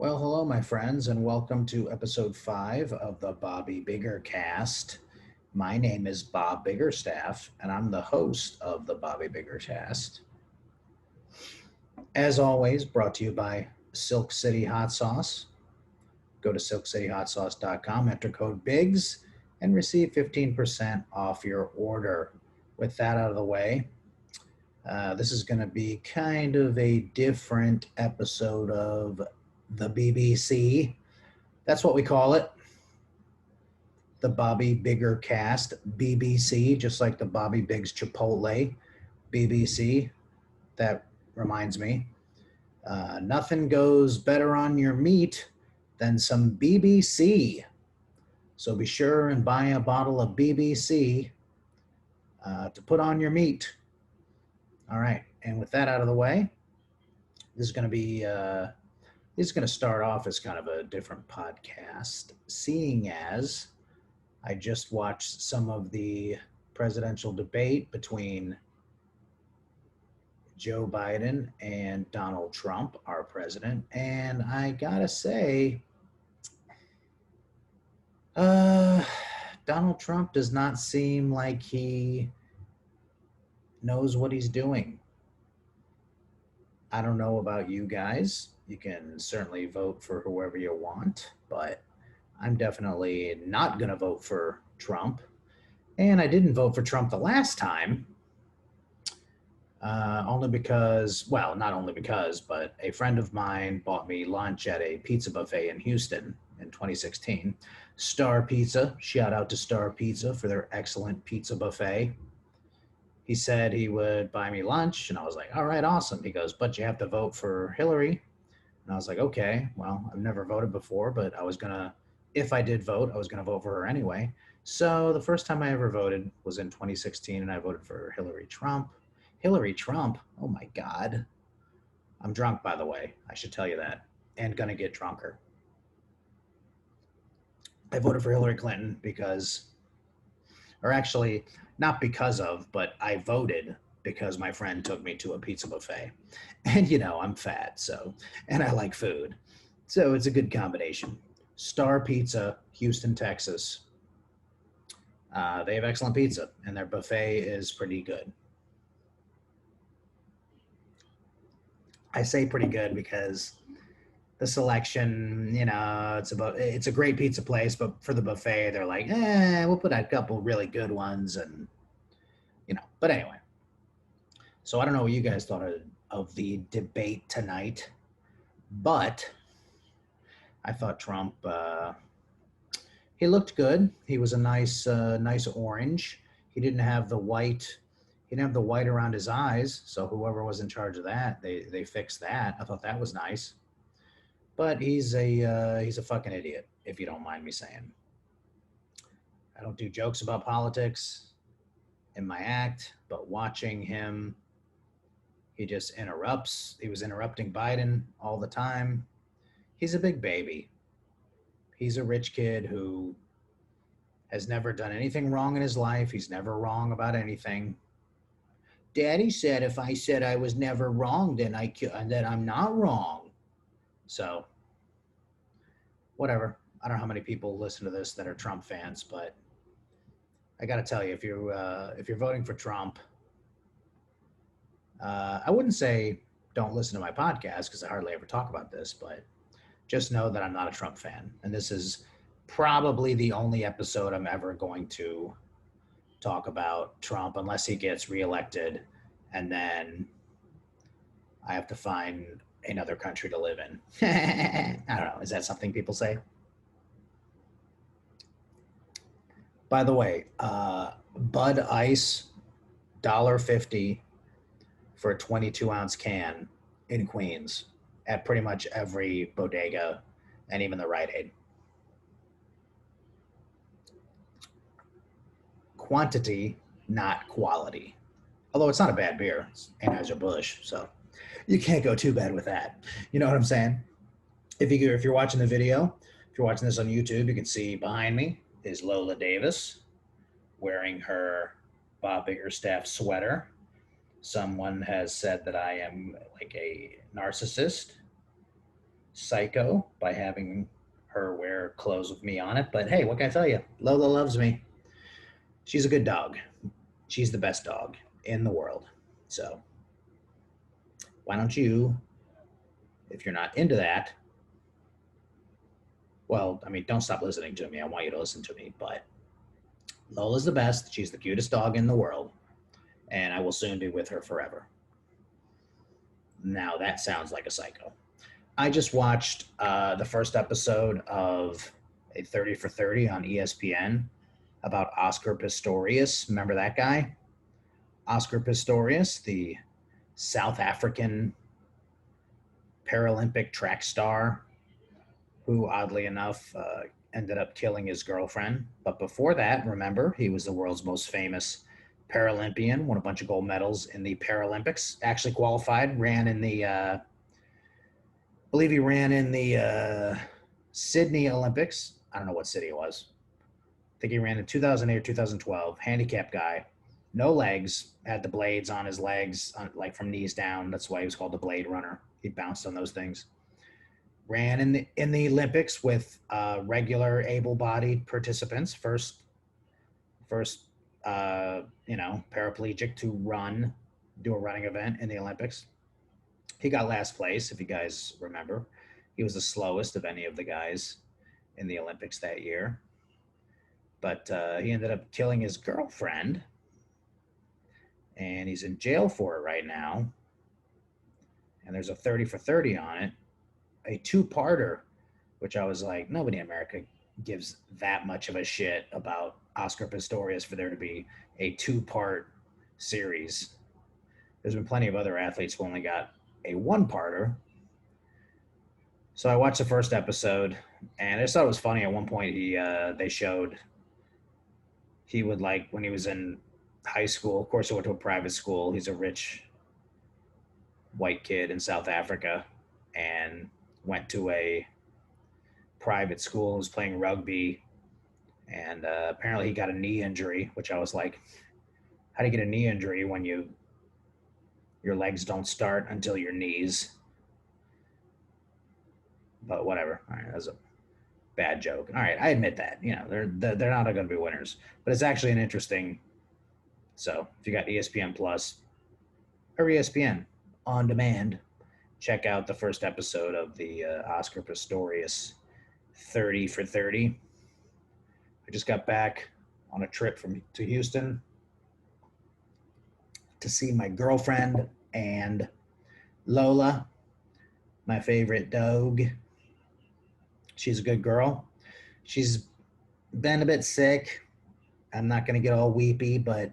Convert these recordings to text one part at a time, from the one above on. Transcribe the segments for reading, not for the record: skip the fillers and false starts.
Well, hello, my friends, and welcome to episode 5 of the BobbyBiggerCast. My name is Bob Biggerstaff, and I'm the host of the BobbyBiggerCast. As always, brought to you by Silk City Hot Sauce. Go to silkcityhotsauce.com, enter code BIGS, and receive 15% off your order. With that out of the way, this is going to be kind of a different episode of the BBC. That's what we call it. The Bobby Bigger Cast, BBC, just like the Bobby Biggs Chipotle, BBC. That reminds me, nothing goes better on your meat than some BBC. So be sure and buy a bottle of BBC to put on your meat. All right, and with that out of the way, this is going to be this is going to start off as kind of a different podcast, seeing as I just watched some of the presidential debate between Joe Biden and Donald Trump, our president, and I gotta say, Donald Trump does not seem like he knows what he's doing. I don't know about you guys. You can certainly vote for whoever you want, but I'm definitely not going to vote for Trump. And I didn't vote for Trump the last time, only because, well, not only because, but a friend of mine bought me lunch at a pizza buffet in Houston in 2016. Star Pizza, shout out to Star Pizza for their excellent pizza buffet. He said he would buy me lunch, and I was like, all right, awesome. He goes, but you have to vote for Hillary. And I was like, okay, well, I've never voted before, but I was going to, if I did vote, I was going to vote for her anyway. So the first time I ever voted was in 2016, and I voted for Hillary Trump. Hillary Trump, oh my God. I'm drunk, by the way. I should tell you that, and going to get drunker. I voted for Hillary Clinton because, or actually, not because of, but I voted because my friend took me to a pizza buffet. And I'm fat, and I like food. So it's a good combination. Star Pizza, Houston, Texas. They have excellent pizza, and their buffet is pretty good. I say pretty good because the selection, it's a great pizza place, but for the buffet, they're like, we'll put a couple really good ones, and but anyway. So I don't know what you guys thought of the debate tonight, but I thought Trump, he looked good. He was a nice orange. He didn't have the white. He didn't have the white around his eyes. So whoever was in charge of that, they fixed that. I thought that was nice. But he's a fucking idiot, if you don't mind me saying. I don't do jokes about politics in my act, but watching him, he just interrupts. He was interrupting Biden all the time. He's a big baby. He's a rich kid who has never done anything wrong in his life. He's never wrong about anything. Daddy said if I said I was never wrong, then I'm not wrong. So, whatever. I don't know how many people listen to this that are Trump fans, but I got to tell you, if you're voting for Trump, I wouldn't say don't listen to my podcast because I hardly ever talk about this, but just know that I'm not a Trump fan. And this is probably the only episode I'm ever going to talk about Trump unless he gets reelected, and then I have to find another country to live in. I don't know. Is that something people say? By the way, Bud Ice, $1.50 for a 22-ounce can in Queens at pretty much every bodega and even the Rite Aid. Quantity, not quality. Although it's not a bad beer. It's Anheuser-Busch, so you can't go too bad with that. You know what I'm saying? If you're watching the video, if you're watching this on YouTube, you can see behind me is Lola Davis wearing her Bob Biggerstaff sweater. Someone has said that I am like a narcissist. psycho by having her wear clothes with me on it. But hey, what can I tell you? Lola loves me. She's a good dog. She's the best dog in the world. So why don't you, if you're not into that, well, I mean, don't stop listening to me. I want you to listen to me. But Lola's the best. She's the cutest dog in the world. And I will soon be with her forever. Now that sounds like a psycho. I just watched the first episode of a 30 for 30 on ESPN about Oscar Pistorius. Remember that guy? Oscar Pistorius, the South African Paralympic track star who, oddly enough, ended up killing his girlfriend. But before that, remember, he was the world's most famous Paralympian, won a bunch of gold medals in the Paralympics, actually qualified, ran in the, I believe he ran in the Sydney Olympics. I don't know what city it was. I think he ran in 2008 or 2012, handicapped guy, no legs, had the blades on his legs, like from knees down. That's why he was called the Blade Runner. He bounced on those things. Ran in the Olympics with regular able-bodied participants. First, paraplegic to do a running event in the Olympics. He got last place, if you guys remember. He was the slowest of any of the guys in the Olympics that year. But he ended up killing his girlfriend, and he's in jail for it right now. And there's a 30 for 30 on it, a two-parter, which I was like, nobody in America gives that much of a shit about Oscar Pistorius for there to be a two-part series. There's been plenty of other athletes who only got a one-parter. So I watched the first episode, and I just thought it was funny. At one point, they showed he would, like, when he was in high school, of course he went to a private school. He's a rich white kid in South Africa and went to a private school, was playing rugby, and apparently he got a knee injury, which I was like, how do you get a knee injury when your legs don't start until your knees? But whatever. All right, that was a bad joke. All right, I admit that. They're not going to be winners, but it's actually an interesting. So if you got ESPN Plus or ESPN on demand, check out the first episode of the Oscar Pistorius 30 for 30. I just got back on a trip to Houston to see my girlfriend and Lola, my favorite dog. She's a good girl. She's been a bit sick. I'm not going to get all weepy, but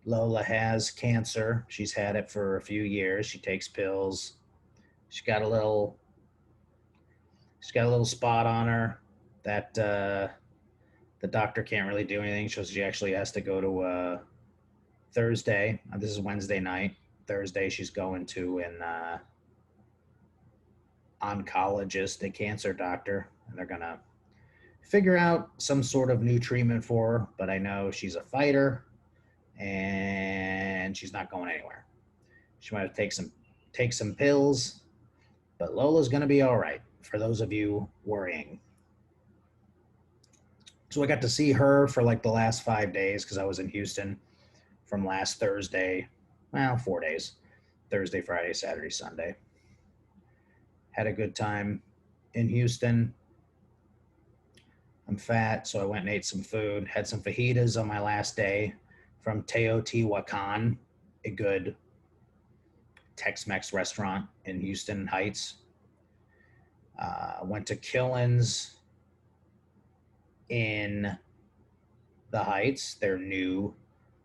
Lola has cancer. She's had it for a few years. She takes pills. She's got a little spot on her that the doctor can't really do anything. So she actually has to go to Thursday. This is Wednesday night. Thursday she's going to an oncologist, a cancer doctor, and they're going to figure out some sort of new treatment for her. But I know she's a fighter and she's not going anywhere. She might have to take some pills, but Lola's going to be all right, for those of you worrying. So I got to see her for like the last 5 days because I was in Houston from last Thursday. Well, 4 days. Thursday, Friday, Saturday, Sunday. Had a good time in Houston. I'm fat, so I went and ate some food. Had some fajitas on my last day from Teotihuacan, a good Tex-Mex restaurant in Houston Heights. Went to Killen's in the Heights, their new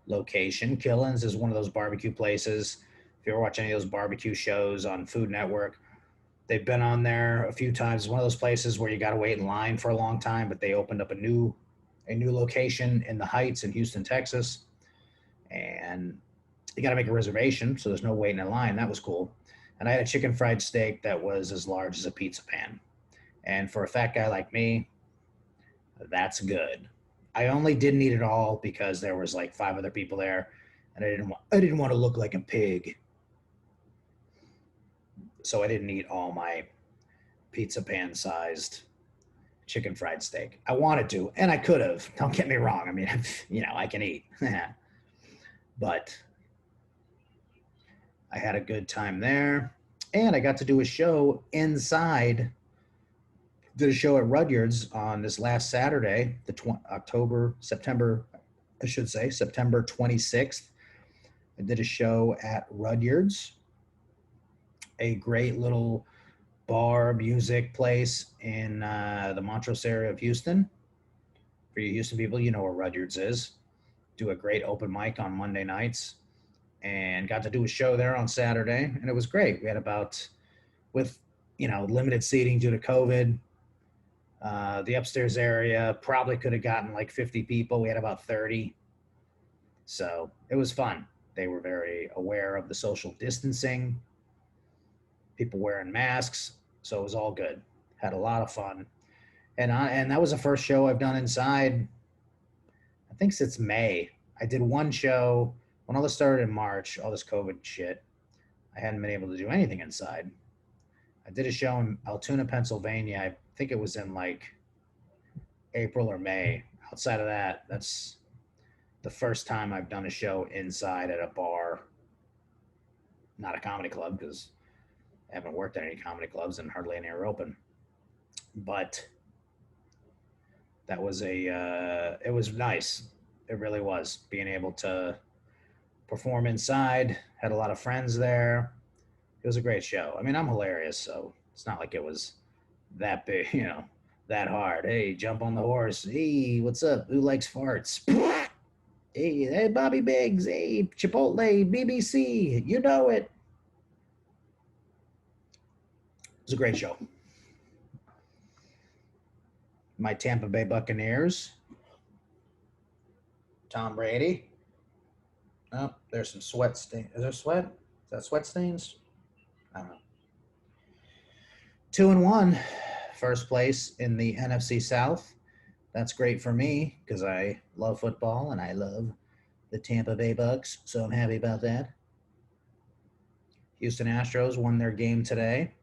location. Killen's is one of those barbecue places. If you ever watch any of those barbecue shows on Food Network, they've been on there a few times. It's one of those places where you got to wait in line for a long time, but they opened up a new location in the Heights in Houston, Texas. And you got to make a reservation, so there's no waiting in line. That was cool. And I had a chicken fried steak that was as large as a pizza pan. And for a fat guy like me, that's good. I only didn't eat it all because there was like 5 other people there, and I didn't want to look like a pig. So I didn't eat all my pizza pan sized chicken fried steak. I wanted to, and I could have. Don't get me wrong. I mean, I can eat. But I had a good time there. And I got to do a show inside. Did a show at Rudyard's on this last Saturday, September 26th. I did a show at Rudyard's, a great little bar music place in the Montrose area of Houston. For you Houston people, you know where Rudyard's is. Do a great open mic on Monday nights, and got to do a show there on Saturday, and it was great. We had with limited seating due to COVID. The upstairs area probably could have gotten like 50 people. We had about 30. So it was fun. They were very aware of the social distancing, people wearing masks. So it was all good. Had a lot of fun. And that was the first show I've done inside, I think, since May. I did one show when all this started in March, all this COVID shit. I hadn't been able to do anything inside. I did a show in Altoona, Pennsylvania. I think it was in like April or May. Outside of that, that's the first time I've done a show inside at a bar, not a comedy club, because I haven't worked at any comedy clubs and hardly any are open. But that was it was nice. It really was, being able to perform inside. Had a lot of friends there. It was a great show. I mean, I'm hilarious, so it's not like it was that big, that hard. Hey, jump on the horse. Hey, what's up? Who likes farts? Hey, Bobby Biggs. Hey, Chipotle, BBC. You know it. It was a great show. My Tampa Bay Buccaneers. Tom Brady. Oh, there's some sweat stains. Is there sweat? Is that sweat stains? I don't know. 2-1, first place in the NFC South. That's great for me because I love football and I love the Tampa Bay Bucs, so I'm happy about that. Houston Astros won their game today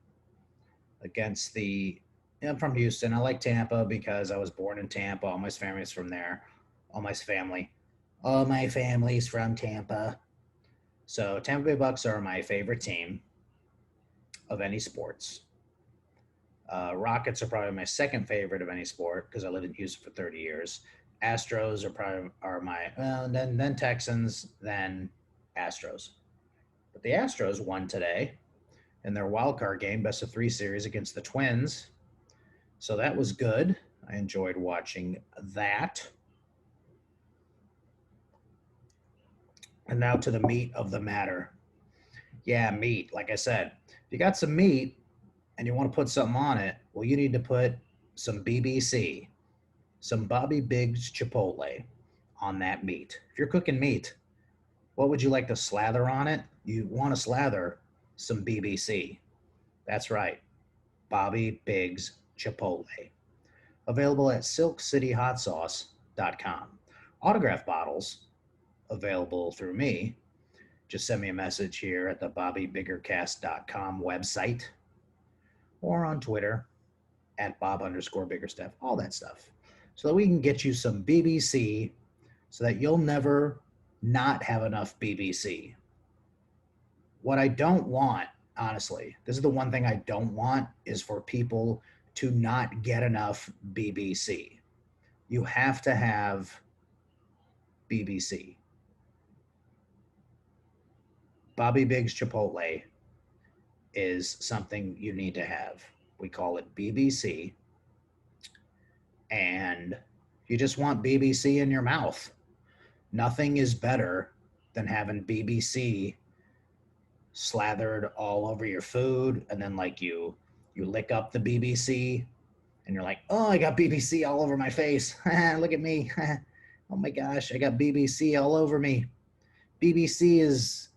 against I'm from Houston. I like Tampa because I was born in Tampa. All my family's from there. All my family's from Tampa. So Tampa Bay Bucs are my favorite team of any sports. Rockets are probably my second favorite of any sport because I lived in Houston for 30 years. Astros are my then Texans, then Astros. But the Astros won today in their wild card game, best of 3 series against the Twins. So that was good. I enjoyed watching that. And now to the meat of the matter. Yeah, meat. Like I said, if you got some meat and you want to put something on it, well, you need to put some BBC, some Bobby Biggs Chipotle on that meat. If you're cooking meat, what would you like to slather on it? You want to slather some BBC. That's right. Bobby Biggs Chipotle. Available at silkcityhotsauce.com. Autograph bottles available through me. Just send me a message here at the BobbyBiggerCast.com website or on Twitter at Bob_Biggerstuff, all that stuff. So that we can get you some BBC so that you'll never not have enough BBC. What I don't want, honestly, this is the one thing I don't want, is for people to not get enough BBC. You have to have BBC. Bobby Biggs Chipotle is something you need to have. We call it BBC. And you just want BBC in your mouth. Nothing is better than having BBC slathered all over your food, and then like you lick up the BBC and you're like, oh, I got BBC all over my face. Look at me. Oh my gosh, I got BBC all over me. BBC is,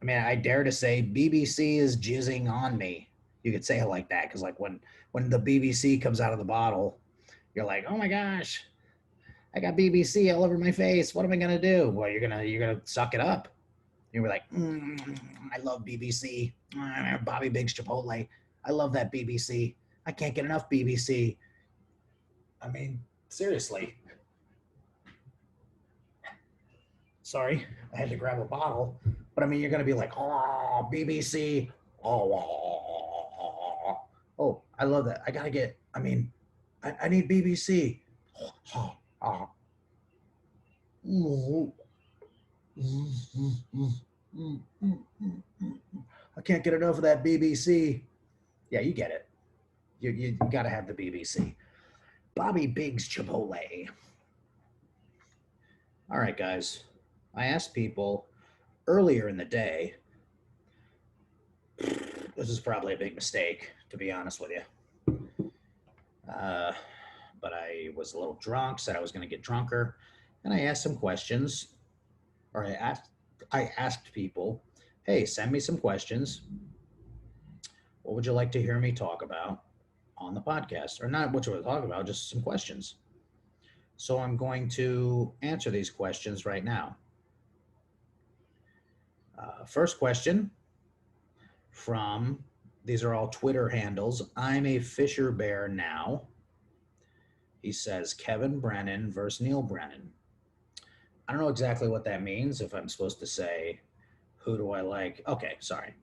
I dare to say BBC is jizzing on me. You could say it like that, because like when the BBC comes out of the bottle, you're like, oh my gosh, I got BBC all over my face. What am I gonna do? Well, you're gonna suck it up. You're like, I love BBC. Bobby Biggs Chipotle. I love that BBC. I can't get enough BBC. I mean, seriously. Sorry, I had to grab a bottle. But I mean, you're going to be like, oh, BBC. Oh, I love that. I got to get, I mean, I need BBC. I can't get enough of that BBC. Yeah, you get it. You got to have the BBC. Bobby Biggs Chipotle. All right, guys. I asked people earlier in the day. This is probably a big mistake, to be honest with you. But I was a little drunk, said I was going to get drunker, and I asked some questions, or I asked people, hey, send me some questions. What would you like to hear me talk about on the podcast? Or not what you want to talk about, just some questions. So I'm going to answer these questions right now. First question from, these are all Twitter handles. I'm a Fisher Bear now. He says Kevin Brennan versus Neil Brennan. I don't know exactly what that means. If I'm supposed to say, who do I like? Okay, sorry.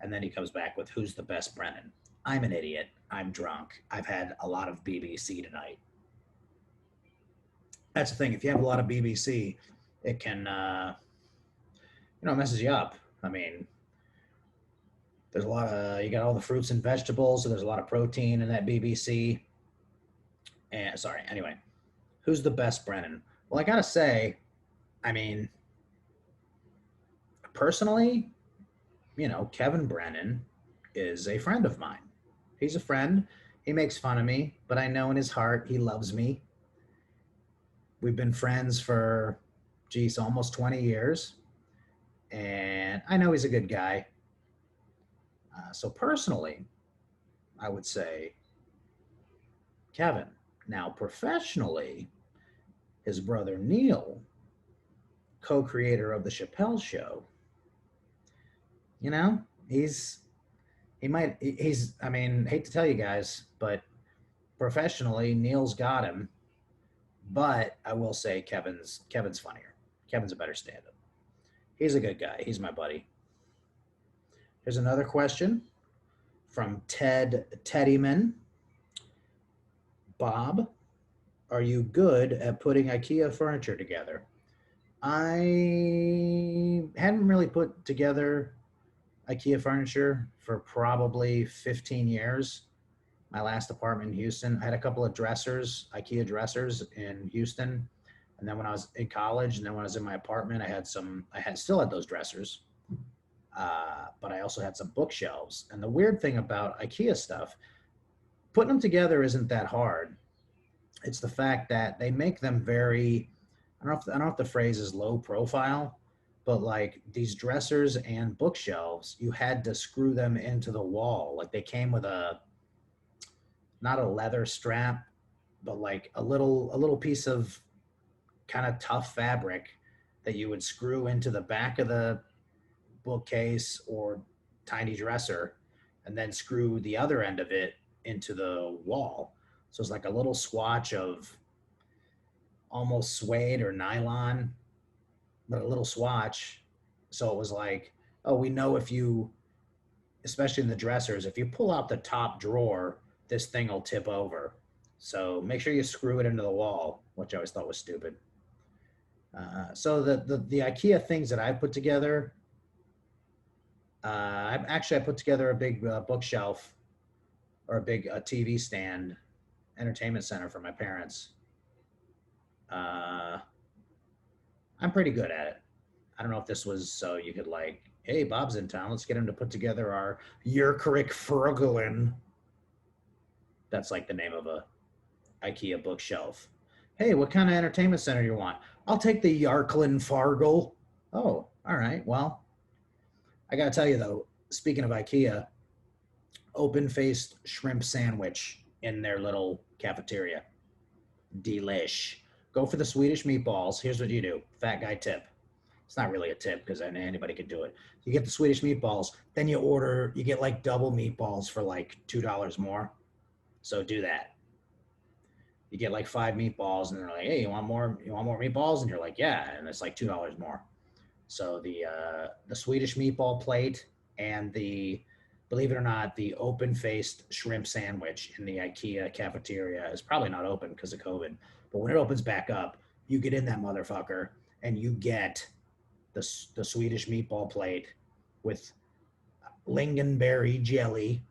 And then he comes back with, who's the best Brennan? I'm an idiot. I'm drunk. I've had a lot of BBC tonight. That's the thing. If you have a lot of BBC, it can, messes you up. I mean, there's a lot of, you got all the fruits and vegetables, so there's a lot of protein in that BBC. And sorry, anyway, who's the best Brennan? Well, I gotta say, I mean, personally, Kevin Brennan is a friend of mine. He's a friend. He makes fun of me, but I know in his heart he loves me. We've been friends for, almost 20 years. And I know he's a good guy. So personally, I would say Kevin. Now, professionally, his brother Neil, co-creator of the Chappelle Show, he's, I mean, hate to tell you guys, but professionally, Neil's got him. But I will say Kevin's funnier. Kevin's a better stand-up. He's a good guy. He's my buddy. Here's another question from Teddyman. Bob, are you good at putting IKEA furniture together? I hadn't really put together IKEA furniture for probably 15 years. My last apartment in Houston, I had a couple of dressers, IKEA dressers in Houston. And then when I was in college, and then when I was in my apartment, I still had those dressers. But I also had some bookshelves. And the weird thing about IKEA stuff, putting them together isn't that hard. It's the fact that they make them very, I don't know if the phrase is low profile, but like these dressers and bookshelves, you had to screw them into the wall. Like they came with not a leather strap, but like a little piece of kind of tough fabric that you would screw into the back of the bookcase or tiny dresser, and then screw the other end of it into the wall. So it's like a little swatch of almost suede or nylon, but a little swatch. So it was like, oh, we know if you, especially in the dressers, if you pull out the top drawer, this thing will tip over. So make sure you screw it into the wall, which I always thought was stupid. So the IKEA things that I put together, I put together a big bookshelf or a big TV stand, entertainment center for my parents. I'm pretty good at it. I don't know if this was so you could like, hey, Bob's in town. Let's get him to put together our Yerkerick Fergalin. That's like the name of a IKEA bookshelf. Hey, what kind of entertainment center you want? I'll take the Yarklin Fargle. Oh, all right. Well, I got to tell you, though, speaking of IKEA, open-faced shrimp sandwich in their little cafeteria. Delish. Go for the Swedish meatballs. Here's what you do. Fat guy tip. It's not really a tip because anybody could do it. You get the Swedish meatballs, then you get like double meatballs for like $2 more. So do that. You get like 5 meatballs, and they're like, "Hey, you want more? You want more meatballs?" And you're like, "Yeah," and it's like $2 more. So the Swedish meatball plate and the, believe it or not, the open faced shrimp sandwich in the IKEA cafeteria is probably not open because of COVID. But when it opens back up, you get in that motherfucker and you get the Swedish meatball plate with lingonberry jelly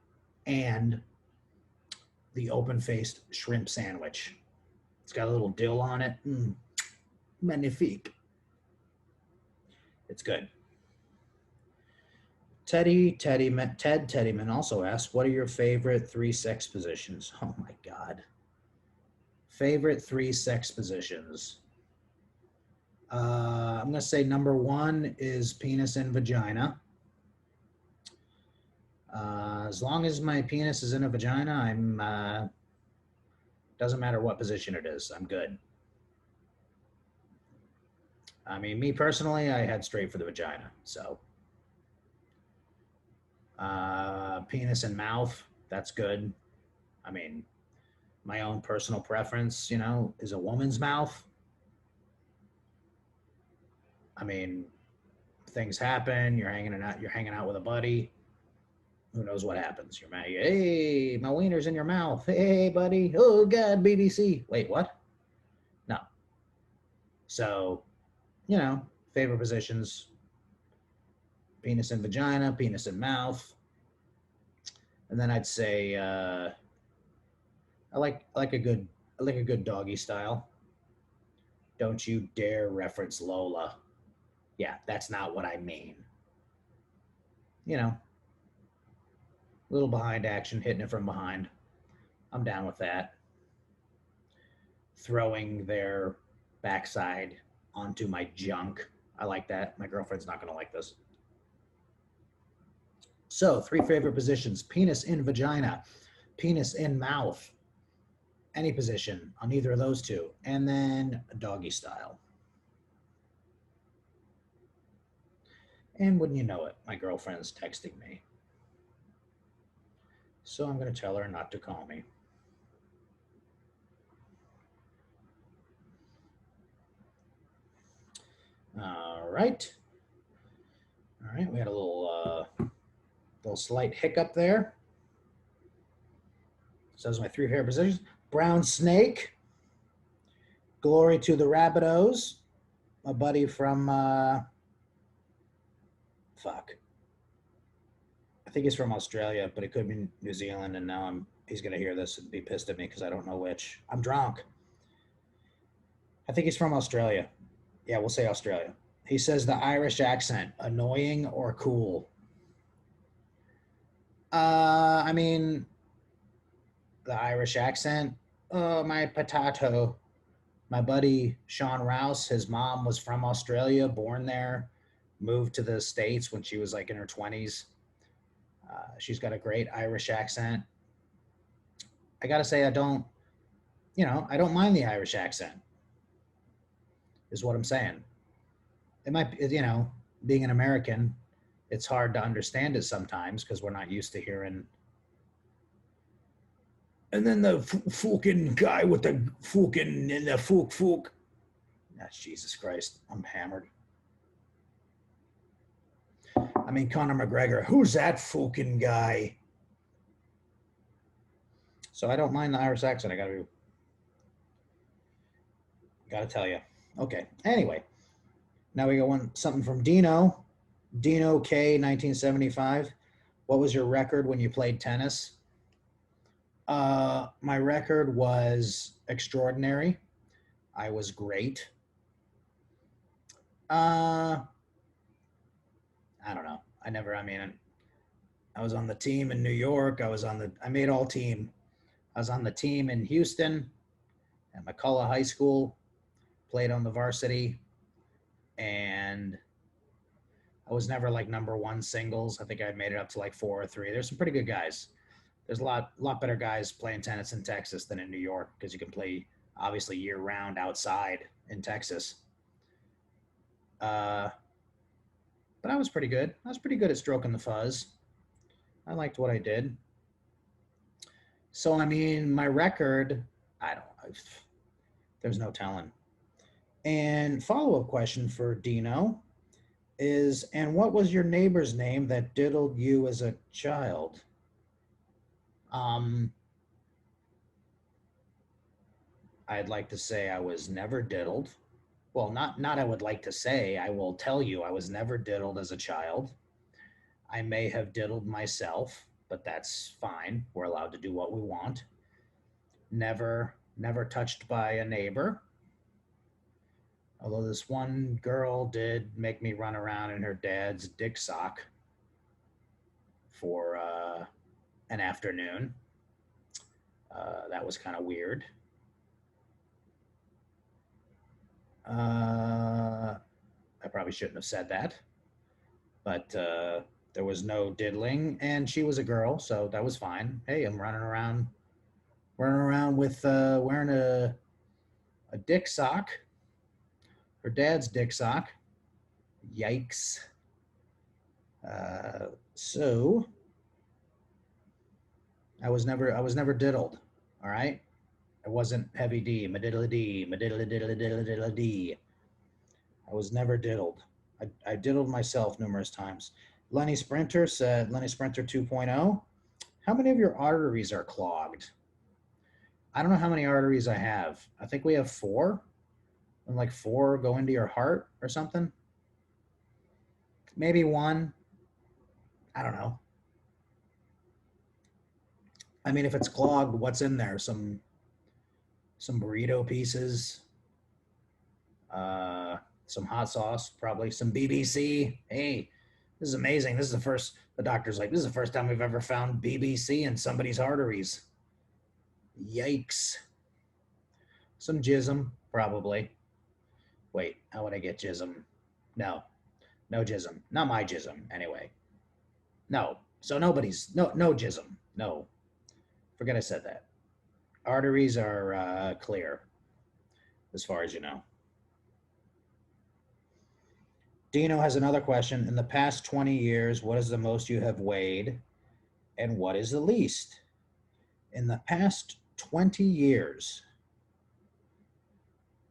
and the open faced shrimp sandwich. It's got a little dill on it. Magnifique. It's good. Ted Teddyman also asked, what are your favorite 3 sex positions? Oh my God. Favorite 3 sex positions. I'm going to say number 1 is penis and vagina. As long as my penis is in a vagina, doesn't matter what position it is, I'm good. I mean, me personally, I head straight for the vagina. So, penis and mouth, that's good. I mean, my own personal preference, is a woman's mouth. I mean, things happen. You're hanging out with a buddy. Who knows what happens? You're mad. Hey, my wiener's in your mouth. Hey, buddy. Oh God, BBC. Wait, what? No. So, favorite positions: penis and vagina, penis and mouth, and then I'd say I like a good doggy style. Don't you dare reference Lola. Yeah, that's not what I mean. A little behind action, hitting it from behind. I'm down with that. Throwing their backside onto my junk. I like that. My girlfriend's not going to like this. So, 3 favorite positions: penis in vagina, penis in mouth, any position on either of those 2, and then doggy style. And wouldn't you know it, my girlfriend's texting me. So I'm going to tell her not to call me. All right. All right, we had a little slight hiccup there. So those are my 3 favorite positions. Brown snake. Glory to the Rabbitohs. My buddy from I think he's from Australia, but it could be New Zealand, and now he's gonna hear this and be pissed at me because I don't know which. I'm drunk. I think he's from Australia. Yeah, we'll say Australia. He says the Irish accent, annoying or cool? I mean, the Irish accent. Oh, my potato. My buddy Sean Rouse, his mom was from Australia, born there, moved to the States when she was like in her 20s. She's got a great Irish accent. I gotta say, I don't mind the Irish accent, is what I'm saying. It might, being an American, it's hard to understand it sometimes because we're not used to hearing. And then the fucking guy with the fucking and the fook. That's Jesus Christ. I'm hammered. I mean, Conor McGregor. Who's that fucking guy? So I don't mind the Irish accent. I gotta tell you. Okay. Anyway, now we got something from Dino. Dino K, 1975. What was your record when you played tennis? My record was extraordinary. I was great. I don't know. I was on the team in New York. I made all team. I was on the team in Houston at McCullough High School, played on the varsity, and I was never like number 1 singles. I think I made it up to like 4 or 3. There's some pretty good guys. There's a lot better guys playing tennis in Texas than in New York because you can play obviously year round outside in Texas. but I was pretty good. I was pretty good at stroking the fuzz. I liked what I did. So I mean, my record, I don't. There's no telling. And follow-up question for Dino is, and what was your neighbor's name that diddled you as a child? Um, I'd like to say I was never diddled. Well, not I would like to say. I will tell you I was never diddled as a child. I may have diddled myself, but that's fine. We're allowed to do what we want. Never touched by a neighbor. Although this one girl did make me run around in her dad's dick sock for an afternoon. That was kind of weird. I probably shouldn't have said that, but there was no diddling, and she was a girl, so that was fine. Hey, I'm running around with wearing a dick sock, her dad's dick sock. Yikes. So I was never diddled. All right. I wasn't heavy D, madiddly D, madiddly diddly diddly diddly D. I was never diddled. I diddled myself numerous times. Lenny Sprinter said, Lenny Sprinter 2.0, how many of your arteries are clogged? I don't know how many arteries I have. I think we have 4. And like 4 go into your heart or something. Maybe 1. I don't know. I mean, if it's clogged, what's in there? Some burrito pieces, some hot sauce, probably some BBC. Hey, this is amazing. This is the doctor's like, this is the first time we've ever found BBC in somebody's arteries. Yikes. Some jism, probably. Wait, how would I get jism? No jism. Not my jism, anyway. No. So no jism. No. Forget I said that. Arteries are clear, as far as you know. Dino has another question. In the past 20 years, what is the most you have weighed, and what is the least? In the past 20 years,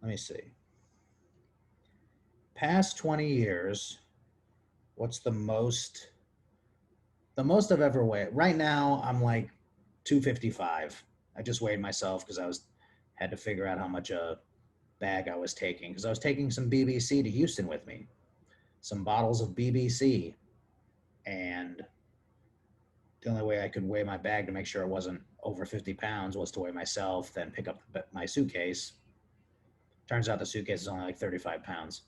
let me see. Past 20 years, what's the most I've ever weighed? Right now, I'm like 255. I just weighed myself because had to figure out how much a bag I was taking, because I was taking some BBC to Houston with me, some bottles of BBC, and the only way I could weigh my bag to make sure it wasn't over 50 pounds was to weigh myself, then pick up my suitcase. Turns out the suitcase is only like 35 pounds.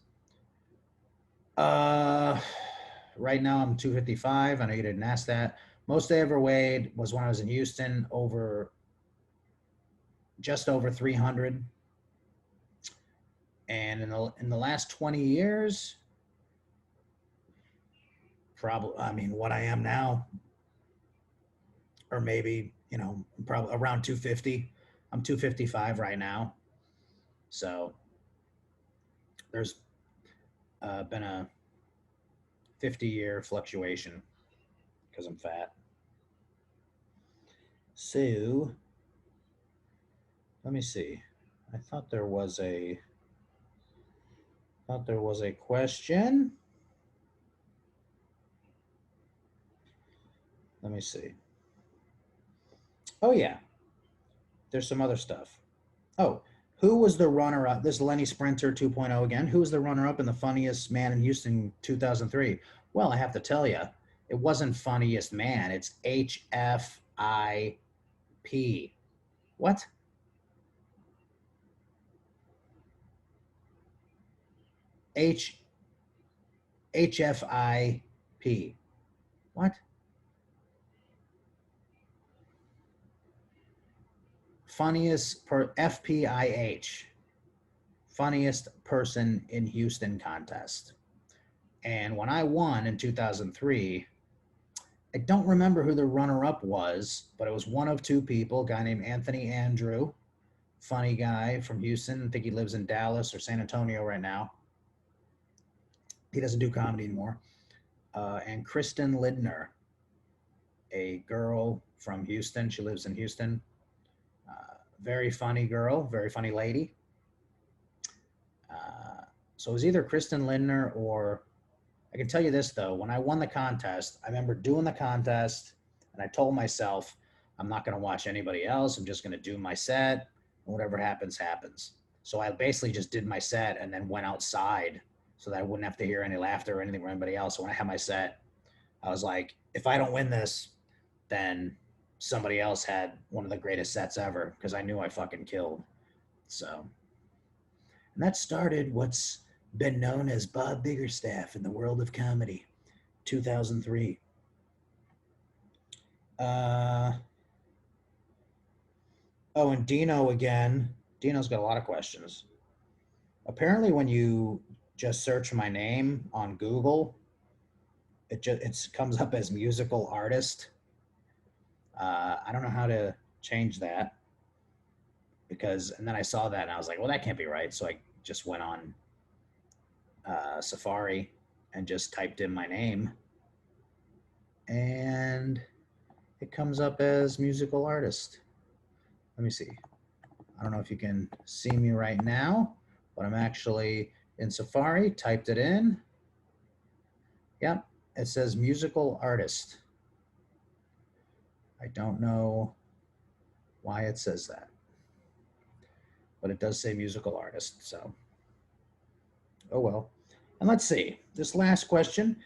Right now I'm 255. I know you didn't ask that. Most I ever weighed was when I was in Houston, just over 300. And in the last 20 years, probably, I mean, what I am now, or maybe, probably around 250. I'm 255 right now. So there's been a 50-year fluctuation because I'm fat. So let me see. I thought there was a question. Let me see. Oh yeah, there's some other stuff. Oh, who was the runner-up? This is Lenny Sprinter 2.0 again. Who was the runner-up in the Funniest Man in Houston 2003? Well, I have to tell you, it wasn't Funniest Man. It's HFIP. What? HFIP. What? Funniest per FPIH. Funniest Person in Houston contest. And when I won in 2003, I don't remember who the runner-up was, but it was one of 2 people, a guy named Anthony Andrew, funny guy from Houston. I think he lives in Dallas or San Antonio right now. He doesn't do comedy anymore. And Kristen Lidner, a girl from Houston. She lives in Houston. Very funny girl, very funny lady. So it was either Kristen Lindner or I can tell you this though, when I won the contest, I remember doing the contest and I told myself, I'm not going to watch anybody else. I'm just going to do my set and whatever happens, happens. So I basically just did my set and then went outside so that I wouldn't have to hear any laughter or anything from anybody else. So when I had my set, I was like, if I don't win this, then somebody else had one of the greatest sets ever because I knew I fucking killed. So, and that started what's been known as Bob Biggerstaff in the world of comedy, 2003. Oh, and Dino again. Dino's got a lot of questions. Apparently, when you just search my name on Google, it comes up as musical artist. I don't know how to change that and then I saw that and I was like, well, that can't be right. So I just went on Safari and just typed in my name and it comes up as musical artist. Let me see. I don't know if you can see me right now, but I'm actually in Safari, typed it in. Yep, it says musical artist. I don't know why it says that, but it does say musical artist, so oh well. And let's see, this last question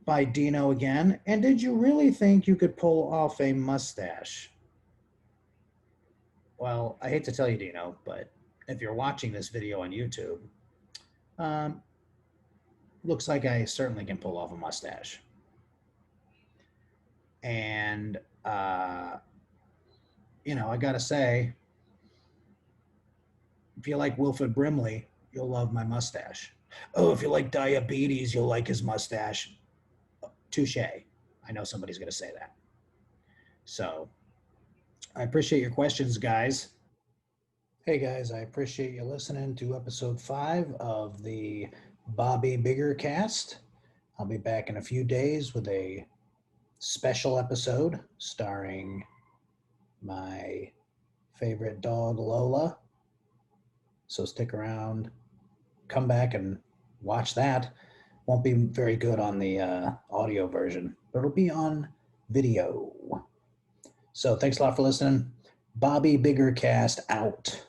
by Dino again. And did you really think you could pull off a mustache? Well, I hate to tell you, Dino, but if you're watching this video on YouTube, looks like I certainly can pull off a mustache. And, I gotta say, if you like Wilford Brimley, you'll love my mustache. Oh, if you like diabetes, you'll like his mustache. Touche. I know somebody's gonna say that. So I appreciate your questions, guys. Hey guys, I appreciate you listening to episode 5 of the BobbyBiggerCast. I'll be back in a few days with a special episode starring my favorite dog, Lola. So stick around, come back and watch that. Won't be very good on the audio version, but it'll be on video. So thanks a lot for listening. BobbyBiggerCast out.